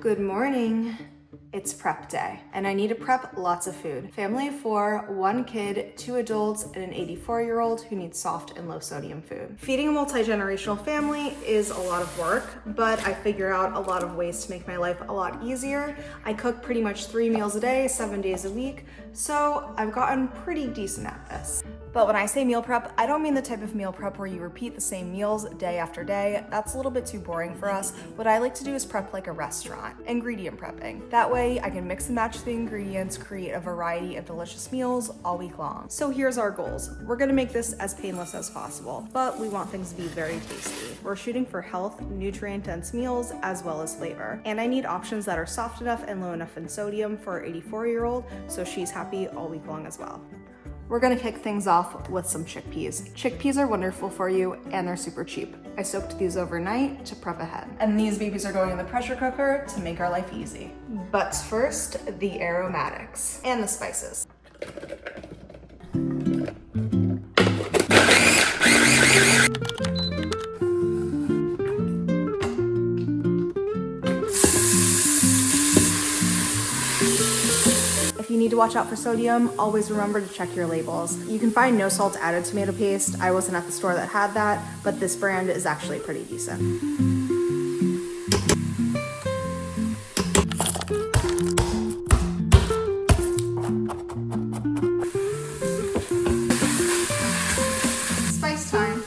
Good morning. It's prep day, and I need to prep lots of food. Family of 4, 1 kid, 2 adults, and an 84-year-old who needs soft and low sodium food. Feeding a multi-generational family is a lot of work, but I figure out a lot of ways to make my life a lot easier. I cook pretty much 3 meals a day, 7 days a week, so I've gotten pretty decent at this. But when I say meal prep, I don't mean the type of meal prep where you repeat the same meals day after day. That's a little bit too boring for us. What I like to do is prep like a restaurant, ingredient prepping. That way I can mix and match the ingredients, create a variety of delicious meals all week long. So here's our goals. We're gonna make this as painless as possible, but we want things to be very tasty. We're shooting for health, nutrient-dense meals, as well as flavor. And I need options that are soft enough and low enough in sodium for our 84-year-old, so she's happy all week long as well. We're gonna kick things off with some chickpeas. Chickpeas are wonderful for you and they're super cheap. I soaked these overnight to prep ahead. And these babies are going in the pressure cooker to make our life easy. But first, the aromatics and the spices. If you need to watch out for sodium, always remember to check your labels. You can find no salt added tomato paste. I wasn't at the store that had that, but this brand is actually pretty decent. Spice time.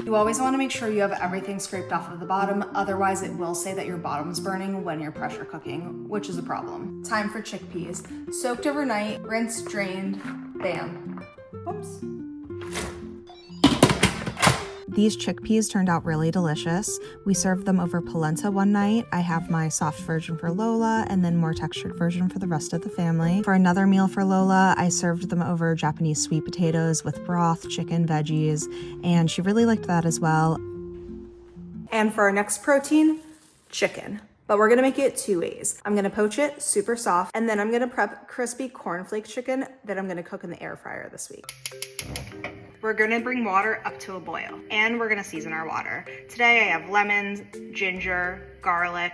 You always want to make sure you have everything scraped off of the bottom, otherwise it will say that your bottom's burning when you're pressure cooking, which is a problem. Time for chickpeas. Soaked overnight, rinsed, drained, bam. Whoops. These chickpeas turned out really delicious. We served them over polenta one night. I have my soft version for Lola and then more textured version for the rest of the family. For another meal for Lola, I served them over Japanese sweet potatoes with broth, chicken, veggies, and she really liked that as well. And for our next protein, chicken. But we're gonna make it 2 ways. I'm gonna poach it super soft, and then I'm gonna prep crispy cornflake chicken that I'm gonna cook in the air fryer this week. We're gonna bring water up to a boil, and we're gonna season our water. Today I have lemons, ginger, garlic,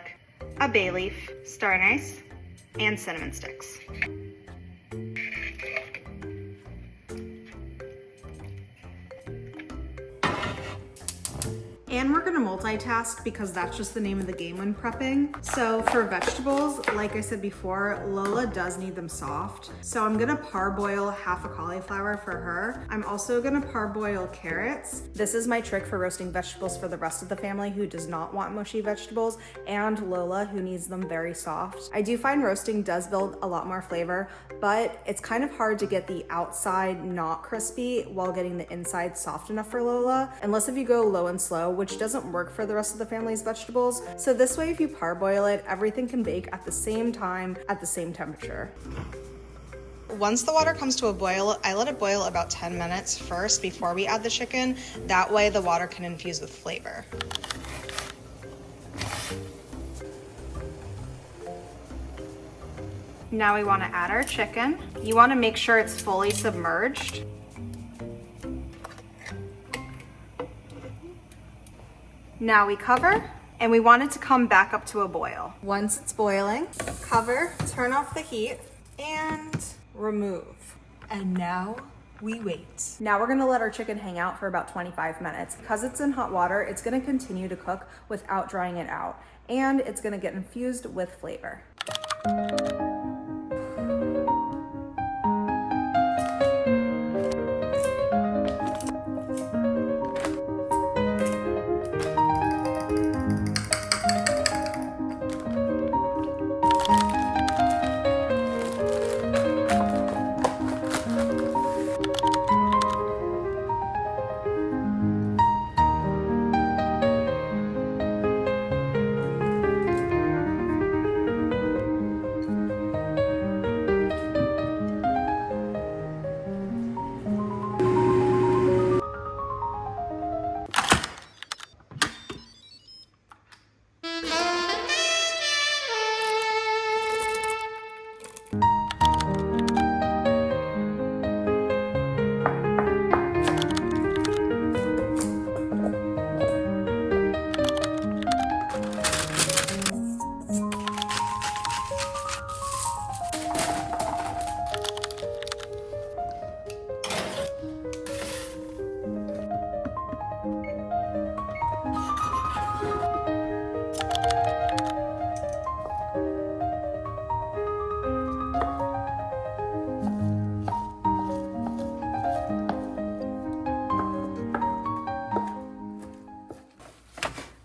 a bay leaf, star anise, and cinnamon sticks. And we're gonna multitask because that's just the name of the game when prepping. So for vegetables, like I said before, Lola does need them soft. So I'm gonna parboil half a cauliflower for her. I'm also gonna parboil carrots. This is my trick for roasting vegetables for the rest of the family who does not want mushy vegetables, and Lola who needs them very soft. I do find roasting does build a lot more flavor, but it's kind of hard to get the outside not crispy while getting the inside soft enough for Lola, unless if you go low and slow, which doesn't work for the rest of the family's vegetables. So this way, if you parboil it, everything can bake at the same time, at the same temperature. Once the water comes to a boil, I let it boil about 10 minutes first before we add the chicken. That way the water can infuse with flavor. Now we want to add our chicken. You want to make sure it's fully submerged. Now we cover, and we want it to come back up to a boil. Once it's boiling, cover, turn off the heat, and remove. And now we wait. Now we're gonna let our chicken hang out for about 25 minutes. Because it's in hot water, it's gonna continue to cook without drying it out, and it's gonna get infused with flavor.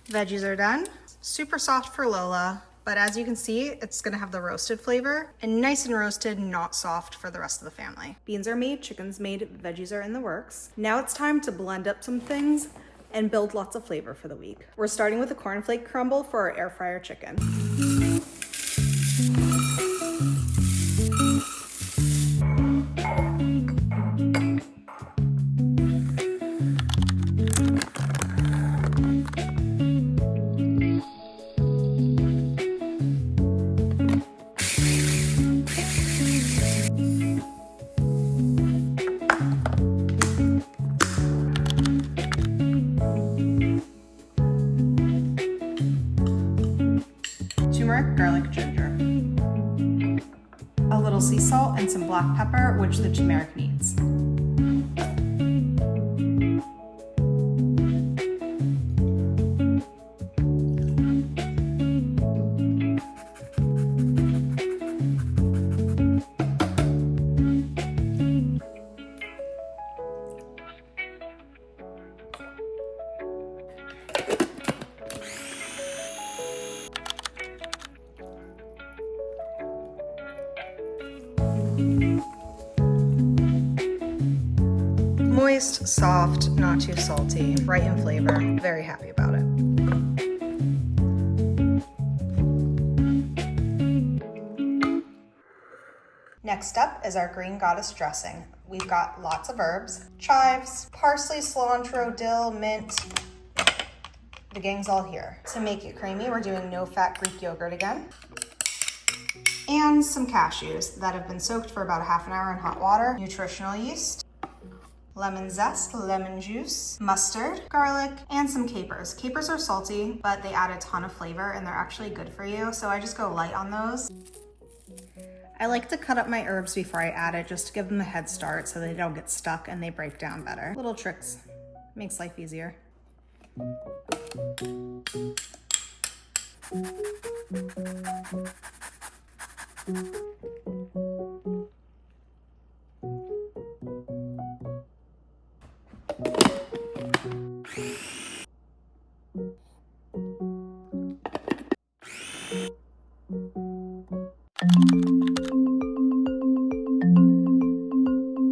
Veggies are done. Super soft for Lola, but as you can see, it's gonna have the roasted flavor and nice and roasted, not soft for the rest of the family. Beans are made, chicken's made, veggies are in the works. Now it's time to blend up some things and build lots of flavor for the week. We're starting with a cornflake crumble for our air fryer chicken. Turmeric, garlic, ginger. A little sea salt and some black pepper, which the turmeric needs. Moist, soft, not too salty, right in flavor. Very happy about it. Next up is our green goddess dressing. We've got lots of herbs, chives, parsley, cilantro, dill, mint. The gang's all here. To make it creamy, we're doing no-fat Greek yogurt again. And some cashews that have been soaked for about a half an hour in hot water, nutritional yeast, lemon zest, lemon juice, mustard, garlic, and some capers. Capers are salty, but they add a ton of flavor and they're actually good for you, so I just go light on those. I like to cut up my herbs before I add it just to give them a head start so they don't get stuck and they break down better. Little tricks, makes life easier.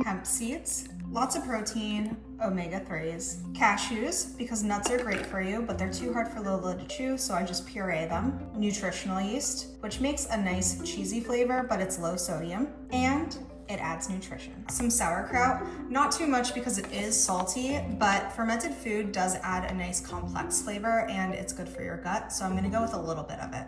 Hemp seeds, lots of protein, omega-3s. Cashews, because nuts are great for you, but they're too hard for Lola to chew, so I just puree them. Nutritional yeast, which makes a nice cheesy flavor, but it's low sodium. And it adds nutrition. Some sauerkraut, not too much because it is salty, but fermented food does add a nice complex flavor and it's good for your gut, so I'm gonna go with a little bit of it.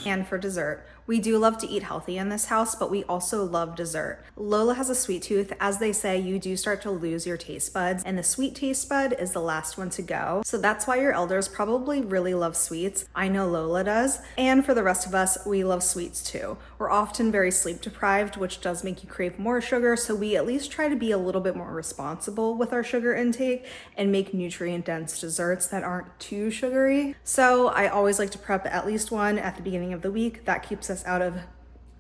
And for dessert, we do love to eat healthy in this house, but we also love dessert. Lola has a sweet tooth. As they say, you do start to lose your taste buds, and the sweet taste bud is the last one to go. So that's why your elders probably really love sweets. I know Lola does. And for the rest of us, we love sweets too. We're often very sleep deprived, which does make you crave more sugar. So we at least try to be a little bit more responsible with our sugar intake and make nutrient dense desserts that aren't too sugary. So I always like to prep at least one at the beginning of the week. That keeps us out of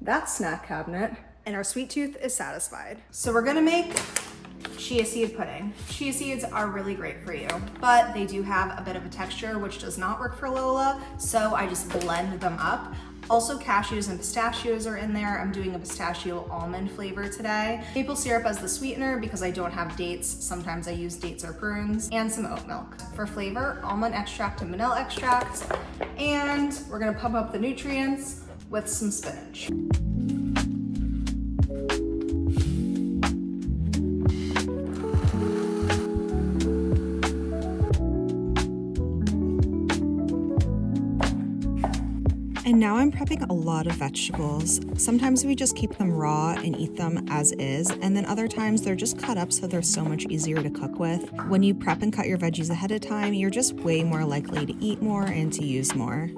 that snack cabinet, and our sweet tooth is satisfied. So we're gonna make chia seed pudding. Chia seeds are really great for you, but they do have a bit of a texture which does not work for Lola, so I just blend them up. Also, cashews and pistachios are in there. I'm doing a pistachio almond flavor today. Maple syrup as the sweetener because I don't have dates. Sometimes I use dates or prunes, and some oat milk. For flavor, almond extract and vanilla extract. And we're gonna pump up the nutrients with some spinach. And now I'm prepping a lot of vegetables. Sometimes we just keep them raw and eat them as is, and then other times they're just cut up so they're so much easier to cook with. When you prep and cut your veggies ahead of time, you're just way more likely to eat more and to use more.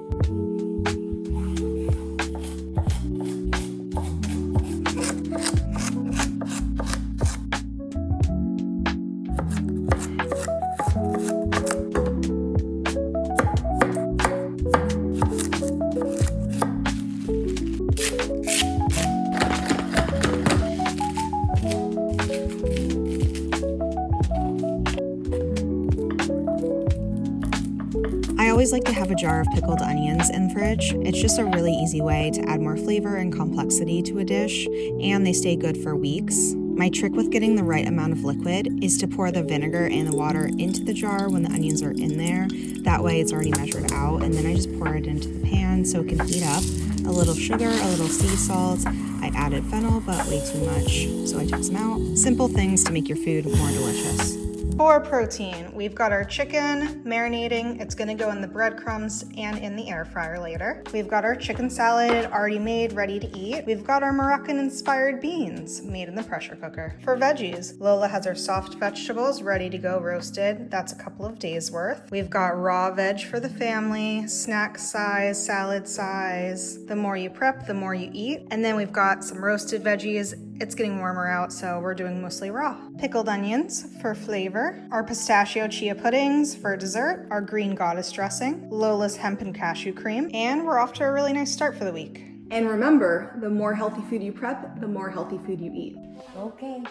always like to have a jar of pickled onions in the fridge. It's just a really easy way to add more flavor and complexity to a dish, and they stay good for weeks. My trick with getting the right amount of liquid is to pour the vinegar and the water into the jar when the onions are in there. That way it's already measured out, and then I just pour it into the pan so it can heat up. A little sugar, a little sea salt. I added fennel, but way too much, so I took some out. Simple things to make your food more delicious. For protein, we've got our chicken marinating. It's gonna go in the breadcrumbs and in the air fryer later. We've got our chicken salad already made, ready to eat. We've got our Moroccan-inspired beans made in the pressure cooker. For veggies, Lola has our soft vegetables ready to go roasted. That's a couple of days worth. We've got raw veg for the family, snack size, salad size. The more you prep, the more you eat. And then we've got some roasted veggies. It's getting warmer out, so we're doing mostly raw. Pickled onions for flavor, our pistachio chia puddings for dessert, our green goddess dressing, Lola's hemp and cashew cream, and we're off to a really nice start for the week. And remember, the more healthy food you prep, the more healthy food you eat. Okay.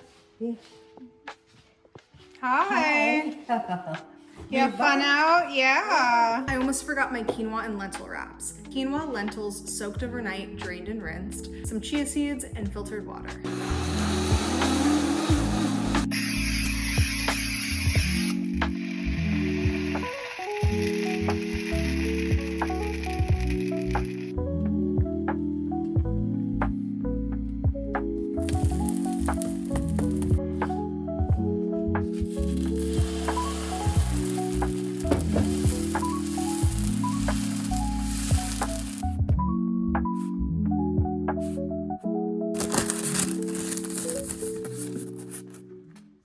Hi. You have fun out? Yeah. I almost forgot my quinoa and lentil wraps. Quinoa, lentils soaked overnight, drained and rinsed, some chia seeds, and filtered water.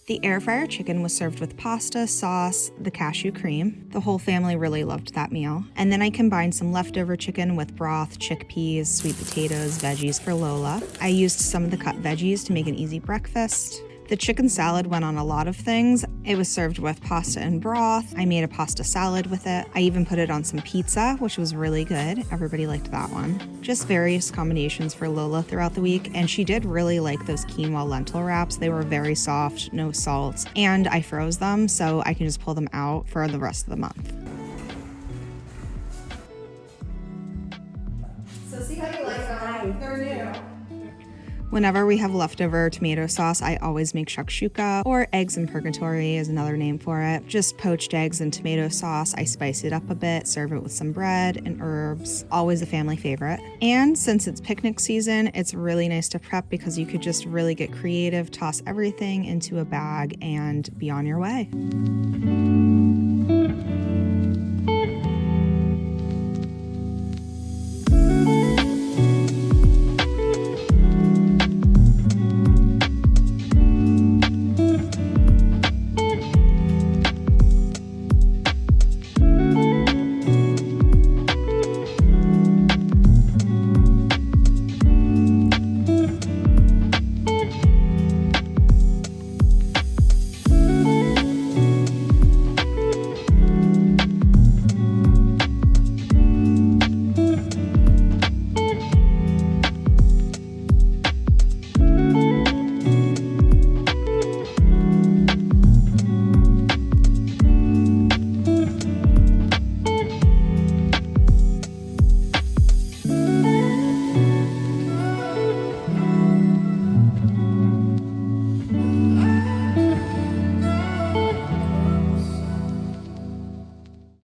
The air fryer chicken was served with pasta, sauce, the cashew cream. The whole family really loved that meal. And then I combined some leftover chicken with broth, chickpeas, sweet potatoes, veggies for Lola. I used some of the cut veggies to make an easy breakfast. The chicken salad went on a lot of things. It was served with pasta and broth. I made a pasta salad with it. I even put it on some pizza, which was really good. Everybody liked that one. Just various combinations for Lola throughout the week, and she did really like those quinoa lentil wraps. They were very soft, no salt, and I froze them so I can just pull them out for the rest of the month. So see how you like them. They're new. Whenever we have leftover tomato sauce, I always make shakshuka, or eggs in purgatory is another name for it. Just poached eggs and tomato sauce. I spice it up a bit, serve it with some bread and herbs. Always a family favorite. And since it's picnic season, it's really nice to prep because you could just really get creative, toss everything into a bag, and be on your way.